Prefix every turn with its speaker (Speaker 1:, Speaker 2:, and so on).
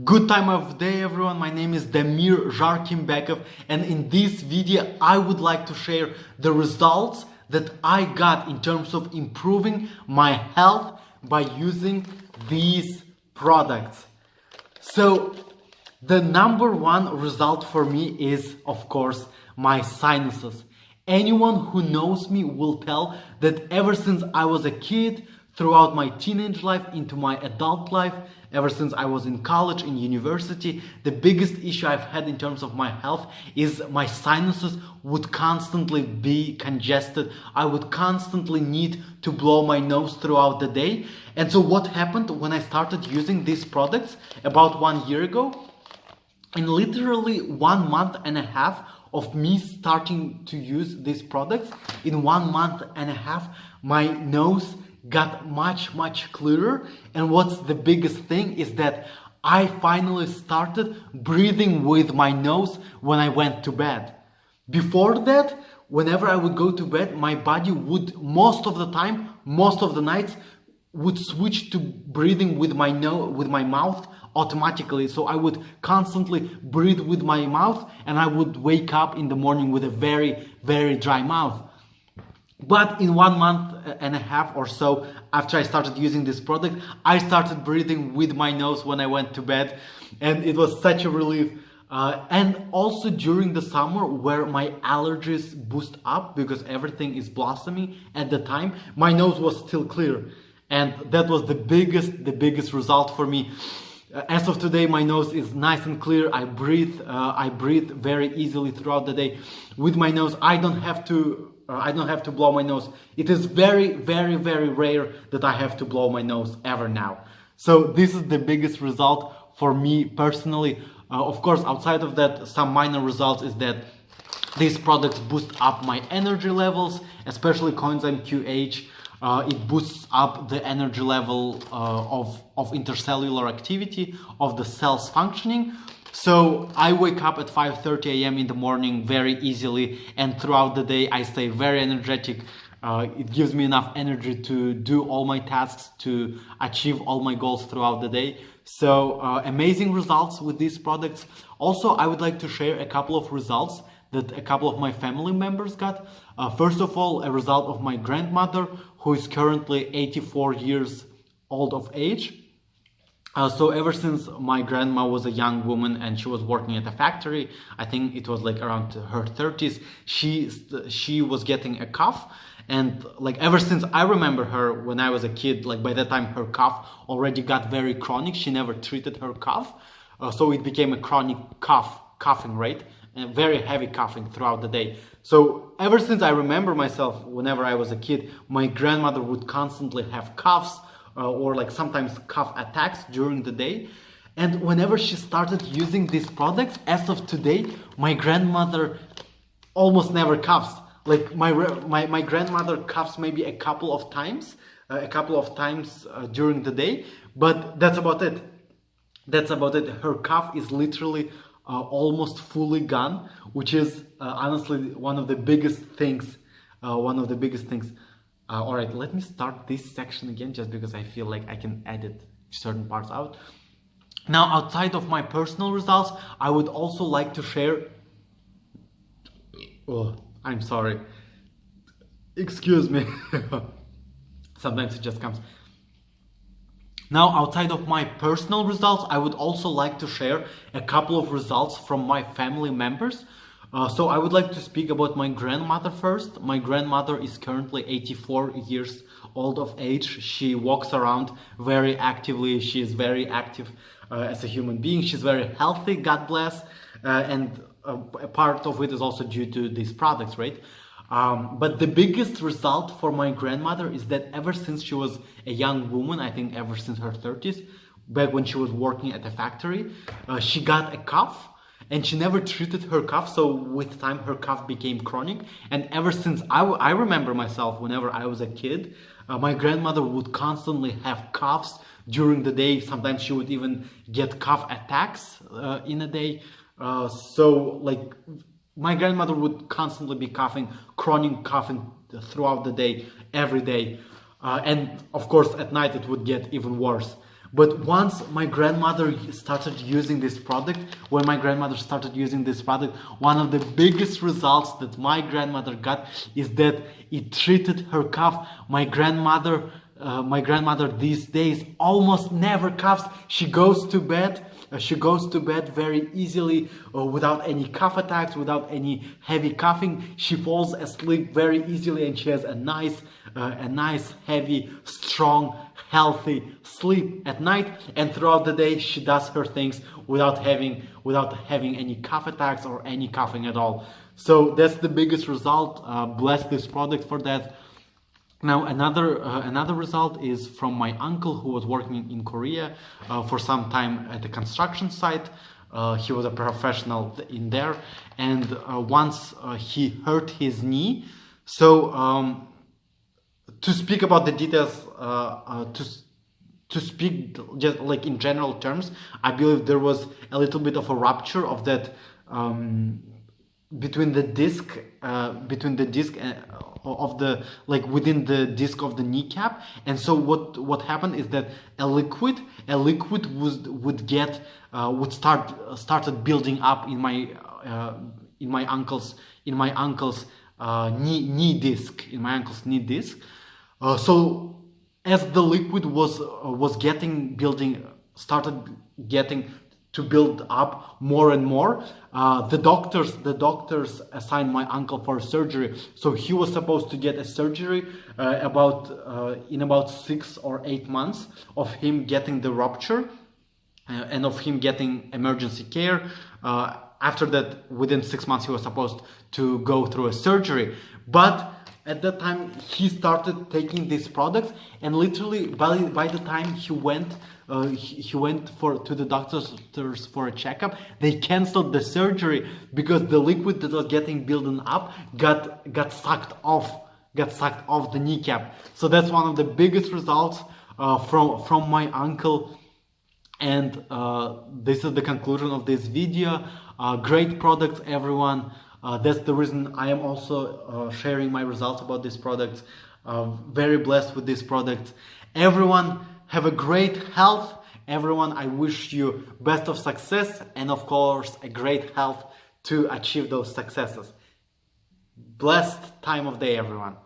Speaker 1: Good time of day everyone, my name is Damir Jarkimbekov, and in this video I would like to share the results that I got in terms of improving my health by using these products. So the number one result for me is, of course, my sinuses. Anyone who knows me will tell that ever since I was a kid, throughout my teenage life, into my adult life, ever since I was in college, in university, the biggest issue I've had in terms of my health is my sinuses would constantly be congested. I would constantly need to blow my nose throughout the day. And so what happened when I started using these products about 1 year ago? In literally 1 month and a half of me starting to use these products, in 1 month and a half, my nose got much clearer. And what's the biggest thing is that I finally started breathing with my nose when I went to bed. Before that, whenever I would go to bed, my body would most of the time, most of the nights, would switch to breathing with my mouth automatically. So I would constantly breathe with my mouth and I would wake up in the morning with a very dry mouth. But in 1 month and a half or so after I started using this product, I started breathing with my nose when I went to bed, and it was such a relief. And also during the summer, where my allergies boost up because everything is blossoming at the time, my nose was still clear, and that was the biggest result for me. As of today, my nose is nice and clear. I breathe very easily throughout the day with my nose. I don't have to blow my nose. It is very rare that I have to blow my nose ever now. So this is the biggest result for me personally. Of course, outside of that, some minor results is that these products boost up my energy levels, especially coenzyme QH. It boosts up the energy level of intercellular activity, of the cells functioning. So I wake up at 5:30 a.m. in the morning very easily, and throughout the day I stay very energetic. It gives me enough energy to do all my tasks, to achieve all my goals throughout the day. So amazing results with these products. Also, I would like to share a couple of results that a couple of my family members got. First of all, a result of my grandmother, who is currently 84 years old of age. So ever since my grandma was a young woman and she was working at a factory, I think it was like around her 30s, she was getting a cough. And like ever since I remember her when I was a kid, like by that time her cough already got very chronic. She never treated her cough. So it became a chronic coughing, right? And very heavy coughing throughout the day. So ever since I remember myself, whenever I was a kid, my grandmother would constantly have coughs, or like sometimes cough attacks during the day. And whenever she started using these products, as of today, my grandmother almost never coughs. Like my grandmother coughs maybe a couple of times during the day, but that's about it. Her cough is literally almost fully gone, which is honestly one of the biggest things. All right, let me start this section again just because I feel like I can edit certain parts out. Now, outside of my personal results, I would also like to share... Oh, I'm sorry. Excuse me. Sometimes it just comes. Now, outside of my personal results, I would also like to share a couple of results from my family members. So I would like to speak about my grandmother first. My grandmother is currently 84 years old of age. She walks around very actively. She is very active as a human being. She's very healthy, God bless. And a part of it is also due to these products, right? But the biggest result for my grandmother is that ever since she was a young woman, I think ever since her 30s, back when she was working at a factory, she got a cough. And she never treated her cough, so with time her cough became chronic. And ever since I remember myself, whenever I was a kid, my grandmother would constantly have coughs during the day. Sometimes she would even get cough attacks in a day. So like my grandmother would constantly be coughing, chronic coughing throughout the day, every day. And of course at night it would get even worse. But once my grandmother started using this product, when my grandmother started using this product, one of the biggest results that my grandmother got is that it treated her cough. My grandmother these days almost never coughs. She goes to bed very easily without any cough attacks, without any heavy coughing. She falls asleep very easily, and she has a nice, heavy, strong, healthy sleep at night. And throughout the day, she does her things without having any cough attacks or any coughing at all. So that's the biggest result. Bless this product for that. Now another result is from my uncle, who was working in Korea for some time at the construction site. He was a professional in there, and once he hurt his knee. So to speak about the details, to speak just like in general terms, I believe there was a little bit of a rupture of that between the disc of the, like within the disc of the kneecap. And so what happened is that a liquid started building up in my uncle's knee disc. So as the liquid started getting to build up more and more, the doctors assigned my uncle for surgery. So he was supposed to get a surgery in about 6 or 8 months of him getting the rupture and of him getting emergency care. After that, within 6 months, he was supposed to go through a surgery. But at that time, he started taking these products, and literally by the time he went to the doctors for a checkup, they canceled the surgery because the liquid that was getting built up got sucked off the kneecap. So that's one of the biggest results from my uncle. And this is the conclusion of this video. Great products, everyone. That's the reason I am also sharing my results about this product. Very blessed with this product. Everyone, have a great health. Everyone, I wish you best of success, and of course a great health to achieve those successes. Blessed time of day, everyone.